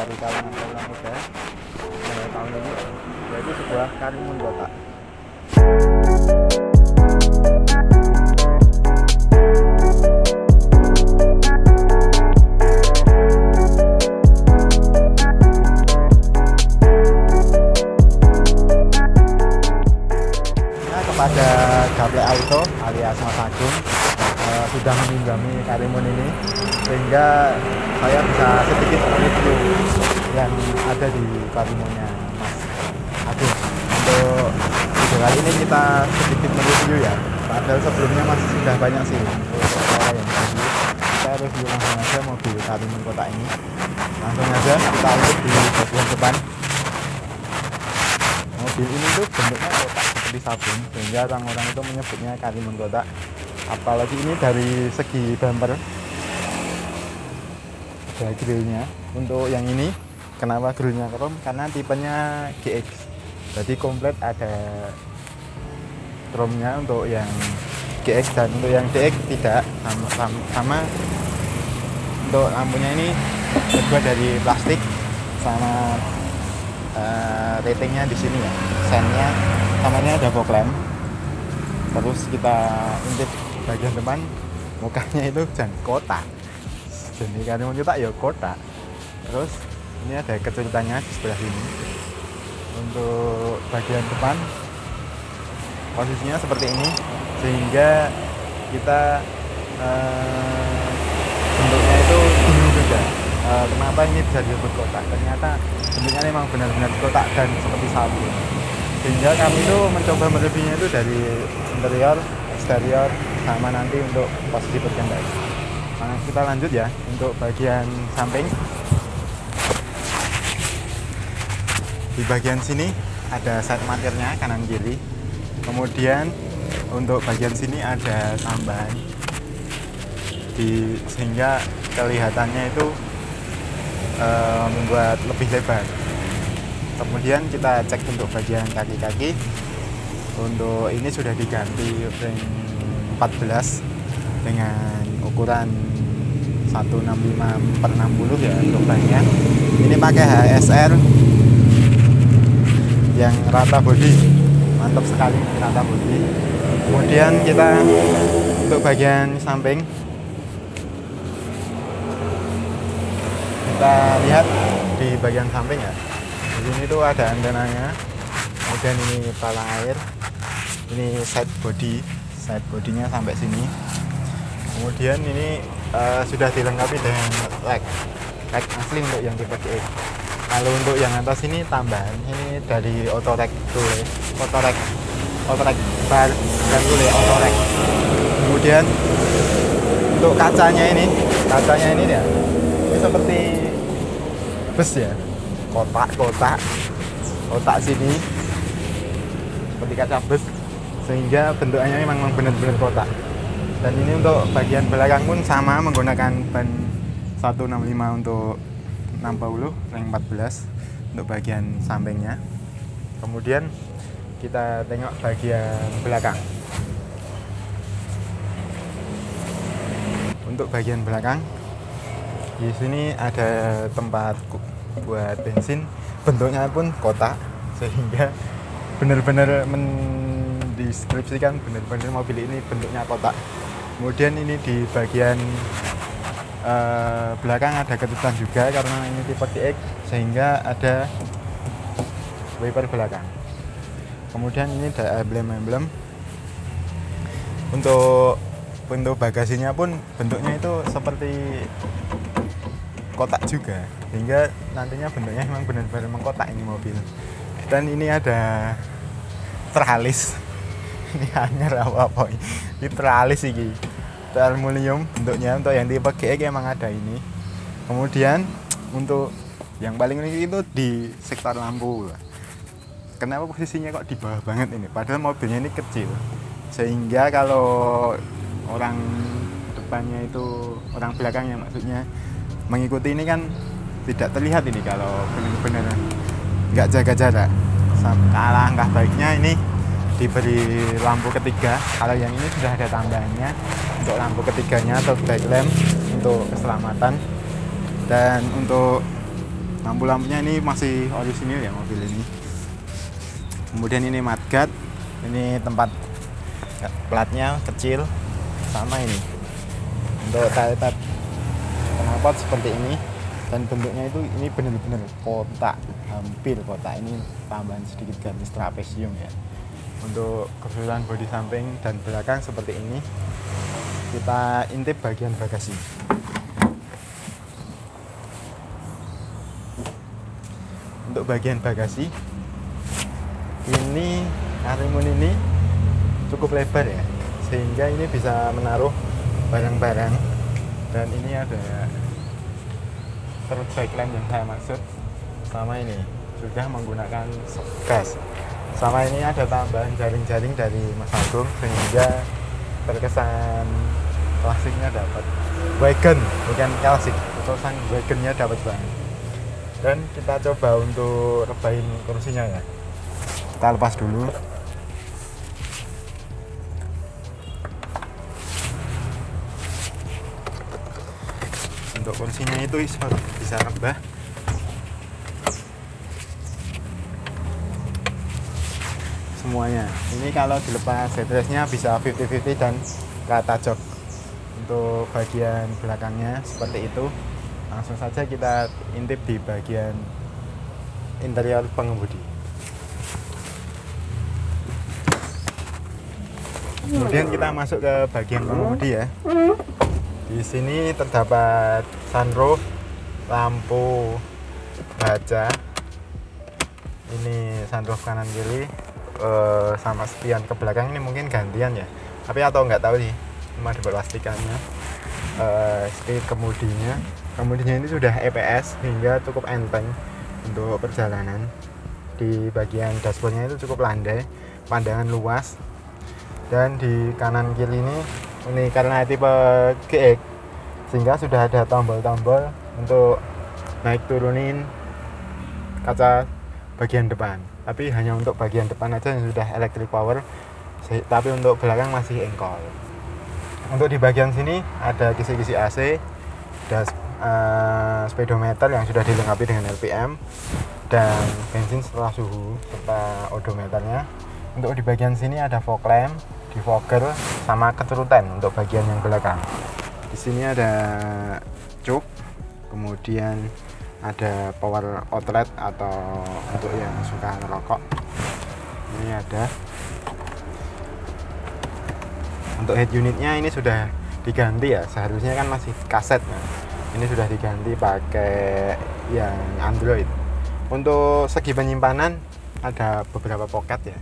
dari kalangan muda tahun ini, yaitu sebuah Karimun kotak. Kepada Gaplek Auto alias Mas Agung sudah meminjami Karimun ini, sehingga saya bisa sedikit review yang ada di Karimunnya Mas Agung. Untuk video kali ini kita sedikit mereview ya, padahal sebelumnya masih sudah banyak sih untuk saya yang tadi. Kita review langsung aja mobil Karimun kotak ini. Langsung aja kita lihat di bagian depan. Mobil ini tuh bentuknya kotak seperti sabun, sehingga orang-orang itu menyebutnya Karimun kotak. Apalagi ini dari segi bumper, ada grillnya. Untuk yang ini kenapa grillnya krom? Karena tipenya GX, jadi komplit ada chrome-nya untuk yang GX, dan untuk yang DX tidak sama. Untuk lampunya ini terbuat dari plastik, sama ratingnya di sini ya, sennya namanya ada fog lamp. Terus kita intip bagian depan, mukanya itu jangan kotak, jadi Karimun kotak ya kotak. Terus ini ada kejutannya di sebelah sini. Untuk bagian depan posisinya seperti ini, sehingga kita bentuknya itu bingung juga kenapa ini bisa disebut kotak. Ternyata bentuknya memang benar-benar kotak dan seperti sabun, sehingga kami itu mencoba mereviewnya itu dari interior, eksterior, sama nanti untuk posisi berkendara. Nah, kita lanjut ya untuk bagian samping. Di bagian sini ada side markernya kanan kiri. Kemudian untuk bagian sini ada tambahan sehingga kelihatannya itu membuat lebih lebar. Kemudian kita cek untuk bagian kaki-kaki. Untuk ini sudah diganti ring 14 dengan ukuran 165/60 ya untuk bannya. Ini pakai HSR yang rata bodi, mantap sekali rata bodi. Kemudian kita untuk bagian samping, kita lihat di bagian samping ya. Di sini tuh ada antenanya. Kemudian ini palang air. Ini side bodinya sampai sini. Kemudian ini sudah dilengkapi dengan lag asli untuk yang tipe GX. Kalau untuk yang atas ini tambahan, ini dari Autorek bar dan tulis Autorek. Kemudian untuk kacanya ini ya, ini seperti bus ya, kotak sini seperti kaca bus, sehingga bentuknya memang benar-benar kotak. Dan ini untuk bagian belakang pun sama, menggunakan ban 165 untuk 60 ring 14 untuk bagian sampingnya. Kemudian kita tengok bagian belakang. Untuk bagian belakang di sini ada tempat buat bensin, bentuknya pun kotak, sehingga benar-benar mendeskripsikan benar-benar mobil ini bentuknya kotak. Kemudian ini di bagian belakang ada ketutupan juga karena ini tipe GX, sehingga ada wiper belakang. Kemudian ini ada emblem. Untuk bagasinya pun bentuknya itu seperti kotak juga, sehingga nantinya bentuknya memang benar-benar mengkotak ini mobil. Dan ini ada teralis. Ini hanger apa ini teralis ini aluminium bentuknya. Untuk yang tipe GX emang ada ini. Kemudian untuk yang paling unik itu di sektor lampu. Kenapa posisinya kok di bawah banget ini, padahal mobilnya ini kecil, sehingga kalau orang depannya itu, orang belakangnya maksudnya, mengikuti ini kan tidak terlihat ini kalau benar-benar nggak jaga jarak. Alangkah baiknya ini diberi lampu ketiga. Kalau yang ini sudah ada tambahannya untuk lampu ketiganya atau back lamp untuk keselamatan. Dan untuk Lampu-lampunya ini masih orisinil ya mobil ini. Kemudian ini mudguard, ini tempat platnya kecil, sama ini untuk tap knalpot seperti ini, dan bentuknya itu ini benar-benar kotak, hampir kotak. Ini tambahan sedikit garis trapesium ya. Untuk keseluruhan bodi samping dan belakang seperti ini. Kita intip bagian bagasi. Untuk bagian bagasi ini karimun ini cukup lebar ya, sehingga ini bisa menaruh barang-barang. Dan ini ada third backlamp yang saya maksud, sama ini sudah menggunakan gas. Sama ini ada tambahan jaring-jaring dari Mas Agung, sehingga terkesan klasiknya dapat, wagon bukan klasik, terkesan wagonnya dapat banget. Dan kita coba untuk rebahin kursinya ya, kita lepas dulu. Untuk kursinya itu bisa rebah. Semuanya ini kalau dilepas headrestnya bisa 50-50 dan rata jok. Untuk bagian belakangnya seperti itu. Langsung saja kita intip di bagian interior pengemudi. Kemudian kita masuk ke bagian pengemudi ya. Di sini terdapat sunroof, lampu baja. Ini sunroof kanan kiri, sama spion ke belakang ini mungkin gantian ya. Tapi atau nggak tahu sih, cuma diplastikannya. Setir kemudinya ini sudah EPS hingga cukup enteng untuk perjalanan. Di bagian dashboardnya itu cukup landai, pandangan luas. Dan di kanan kiri ini karena tipe GX, sehingga sudah ada tombol-tombol untuk naik turunin kaca bagian depan. Tapi hanya untuk bagian depan aja yang sudah electric power, tapi untuk belakang masih engkol. Untuk di bagian sini ada kisi-kisi AC, ada speedometer yang sudah dilengkapi dengan RPM dan bensin setelah suhu serta odometernya. Untuk di bagian sini ada fog lamp, defogger, sama keturutan untuk bagian yang belakang. Di sini ada cup, kemudian ada power outlet atau untuk yang suka ngerokok. Ini ada. Untuk head unitnya ini sudah diganti ya, seharusnya kan masih kaset. Nah, ini sudah diganti pakai yang Android. Untuk segi penyimpanan ada beberapa pocket ya.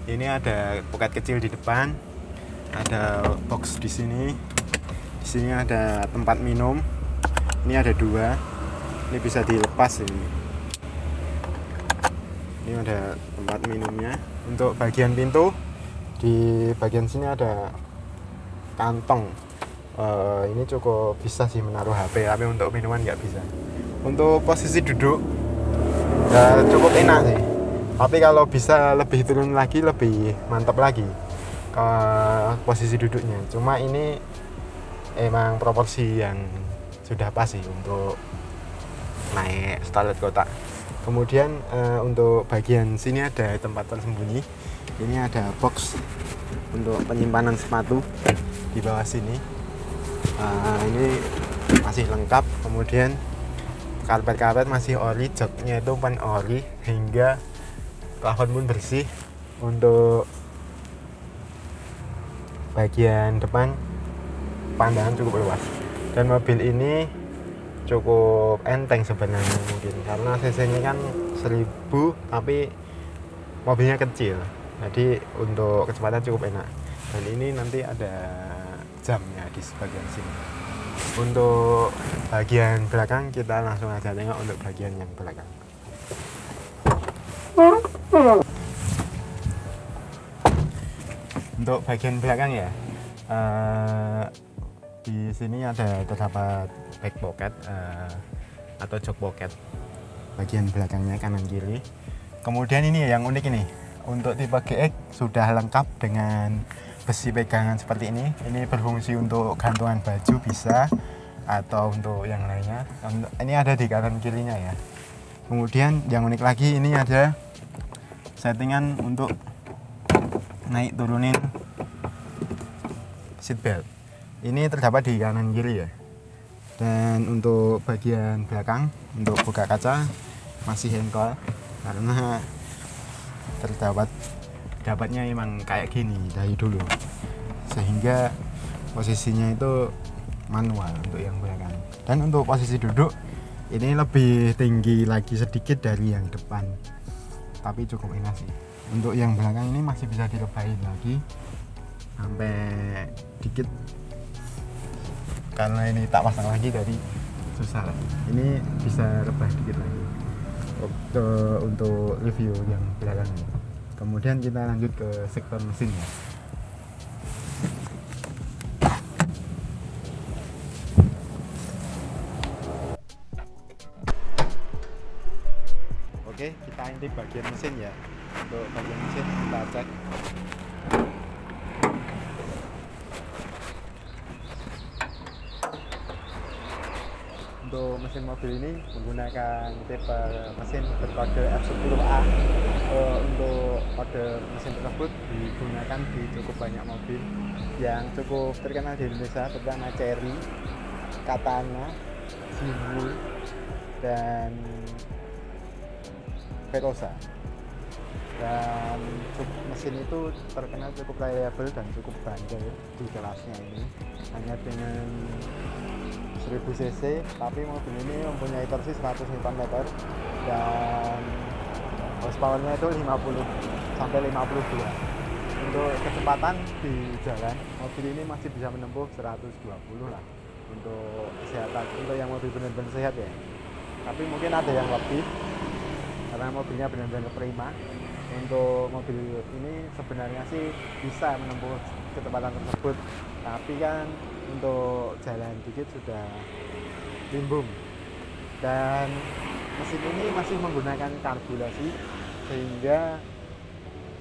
Ini ada pocket kecil di depan, ada box di sini. Di sini ada tempat minum. Ini ada dua. Ini bisa dilepas ini. Ini ada tempat minumnya. Untuk bagian pintu di bagian sini ada kantong. Ini cukup bisa sih menaruh HP, tapi untuk minuman nggak bisa. Untuk posisi duduk cukup enak sih, tapi kalau bisa lebih turun lagi lebih mantap lagi ke posisi duduknya. Cuma ini emang proporsi yang sudah pas sih untuk naik starlet kotak. Kemudian untuk bagian sini ada tempat tersembunyi. Ini ada box untuk penyimpanan sepatu di bawah sini. Ini masih lengkap. Kemudian karpet masih ori, joknya itu pan ori, hingga plafon pun bersih. Untuk bagian depan pandangan cukup luas, dan mobil ini cukup enteng sebenarnya, mungkin karena cc-nya kan 1000 tapi mobilnya kecil, jadi untuk kecepatan cukup enak. Dan ini nanti ada jamnya di sebagian sini. Untuk bagian belakang kita langsung aja tengok untuk bagian yang belakang. Untuk bagian belakang ya, di sini ada terdapat back pocket atau jok pocket bagian belakangnya kanan kiri. Kemudian ini yang unik ini, untuk tipe GX sudah lengkap dengan besi pegangan seperti ini. Ini berfungsi untuk gantungan baju bisa, atau untuk yang lainnya. Ini ada di kanan kirinya ya. Kemudian yang unik lagi ini ada settingan untuk naik turunin seatbelt. Ini terdapat di kanan kiri ya. Dan untuk bagian belakang untuk buka kaca masih handle karena dapatnya emang kayak gini dari dulu, sehingga posisinya itu manual untuk yang belakang. Dan untuk posisi duduk ini lebih tinggi lagi sedikit dari yang depan, tapi cukup enak sih. Untuk yang belakang ini masih bisa dilebahin lagi sampai dikit, karena ini tak pasang lagi dari susah. Ini bisa rebah dikit lagi untuk review yang belakang ini. Kemudian kita lanjut ke sektor mesinnya. Oke, kita intip bagian mesin ya. Untuk bagian mesin kita cek. Untuk mesin mobil ini menggunakan tipe mesin berkode F10A. Untuk kode mesin tersebut digunakan di cukup banyak mobil yang cukup terkenal di Indonesia, terutama Chery, Katana, Jiwu, dan Velosa. Dan mesin itu terkenal cukup reliable dan cukup bandel di kelasnya ini, hanya dengan 1000 cc, tapi mobil ini mempunyai torsi 100 Nm dan horsepowernya itu 50 sampai 52. Untuk kecepatan di jalan, mobil ini masih bisa menempuh 120 lah untuk kesehatan, untuk yang mobil benar-benar sehat ya. Tapi mungkin ada yang lebih karena mobilnya benar-benar prima. Untuk mobil ini sebenarnya sih bisa menempuh kecepatan tersebut, tapi kan untuk jalan dikit sudah limbung. Dan mesin ini masih menggunakan karbulasi, sehingga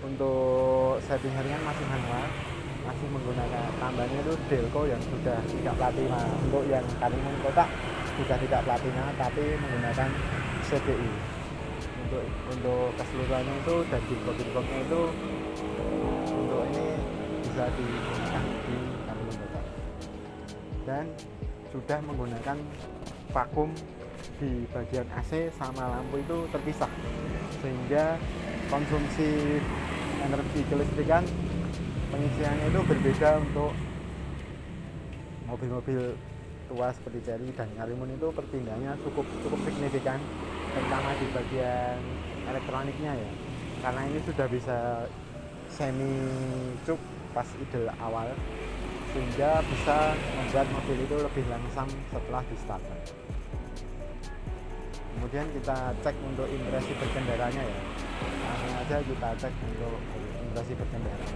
untuk setting harian masih manual, masih menggunakan tambahnya itu Delco yang sudah tidak platina. Untuk yang Karimun kotak sudah tidak platina tapi menggunakan CDI. Untuk keseluruhannya itu dan di boxnya itu untuk ini bisa digunakan di Karimun kotak, dan sudah menggunakan vakum di bagian AC sama lampu itu terpisah, sehingga konsumsi energi kelistrikan pengisiannya itu berbeda. Untuk mobil-mobil tua seperti Chery dan Karimun itu perpindahannya cukup signifikan, terutama di bagian elektroniknya ya, karena ini sudah bisa semi cuk pas idle awal, sehingga bisa membuat mobil itu lebih langsam setelah di start. Kemudian kita cek untuk impresi berkendaranya ya, langsung aja kita cek untuk impresi berkendara.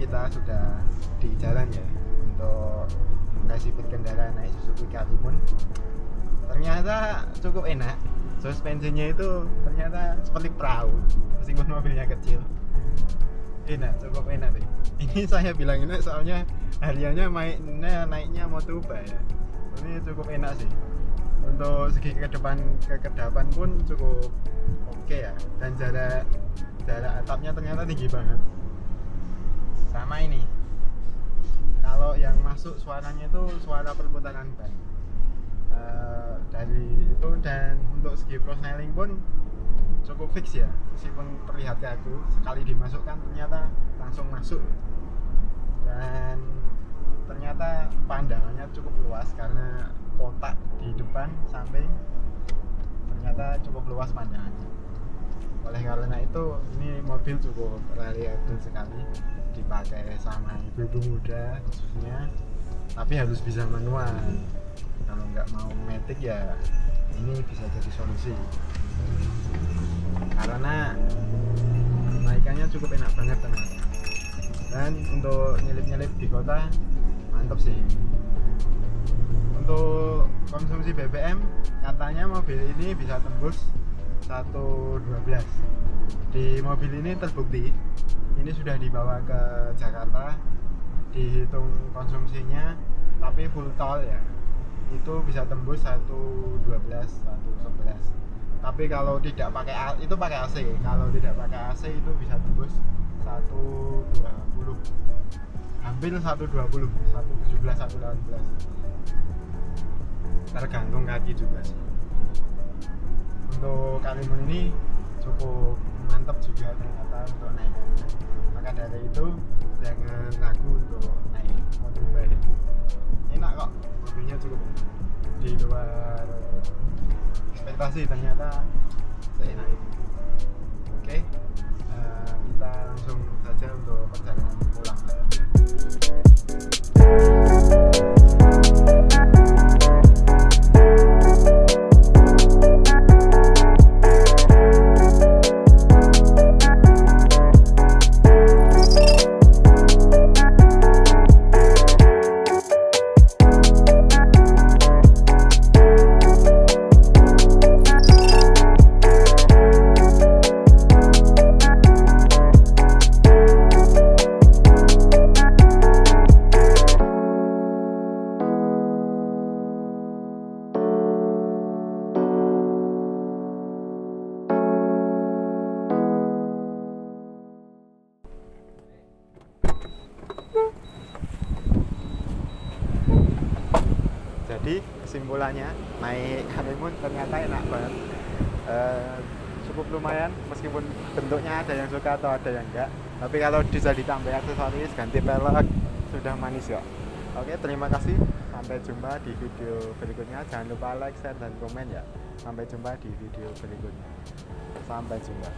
Kita sudah di jalan ya untuk mengkaji berkendara naik Suzuki Karimun. Ternyata cukup enak, suspensinya itu ternyata seperti perahu meskipun mobilnya kecil. Cukup enak deh. Ini saya bilang enak soalnya hariannya naiknya Motuba ya. Ini cukup enak sih. Untuk segi kekedapan pun cukup oke ya, dan jarak atapnya ternyata tinggi banget. Sama ini, kalau yang masuk suaranya itu suara perputaran ban dari itu. Dan untuk segi profiling pun cukup fix ya, meskipun terlihat kaku, sekali dimasukkan ternyata langsung masuk. Dan ternyata pandangannya cukup luas karena kotak di depan samping ternyata cukup luas pandangannya. Oleh karena itu ini mobil cukup reliable sekali dipakai sama ibu-ibu muda khususnya, tapi harus bisa manual. Kalau nggak mau matic ya ini bisa jadi solusi. karena naikannya cukup enak banget ternyata. Dan untuk nyelip-nyelip di kota mantap sih. Untuk konsumsi BBM katanya mobil ini bisa tembus 112. Di mobil ini terbukti ini sudah dibawa ke Jakarta, dihitung konsumsinya tapi full tol ya, itu bisa tembus 112, 111. Tapi kalau tidak pakai itu pakai AC, kalau tidak pakai AC itu bisa tembus 120, hampir 120, 117, 118, tergantung kaki juga sih. Untuk Kalimun ini cukup mantap juga ternyata untuk naikannya, maka dari itu jangan ragu untuk naik mobil baik. Enak kok, mobilnya cukup di luar ekspektasi, ternyata seenak itu. Oke, kita langsung saja untuk perjalanan pulang. Jadi kesimpulannya, naik Kalimun ternyata enak banget. Cukup lumayan, meskipun bentuknya ada yang suka atau ada yang enggak, tapi kalau bisa ditambah aksesoris, ganti pelek, sudah manis ya. Oke, terima kasih, sampai jumpa di video berikutnya. Jangan lupa like, share, dan komen ya. Sampai jumpa di video berikutnya. Sampai jumpa.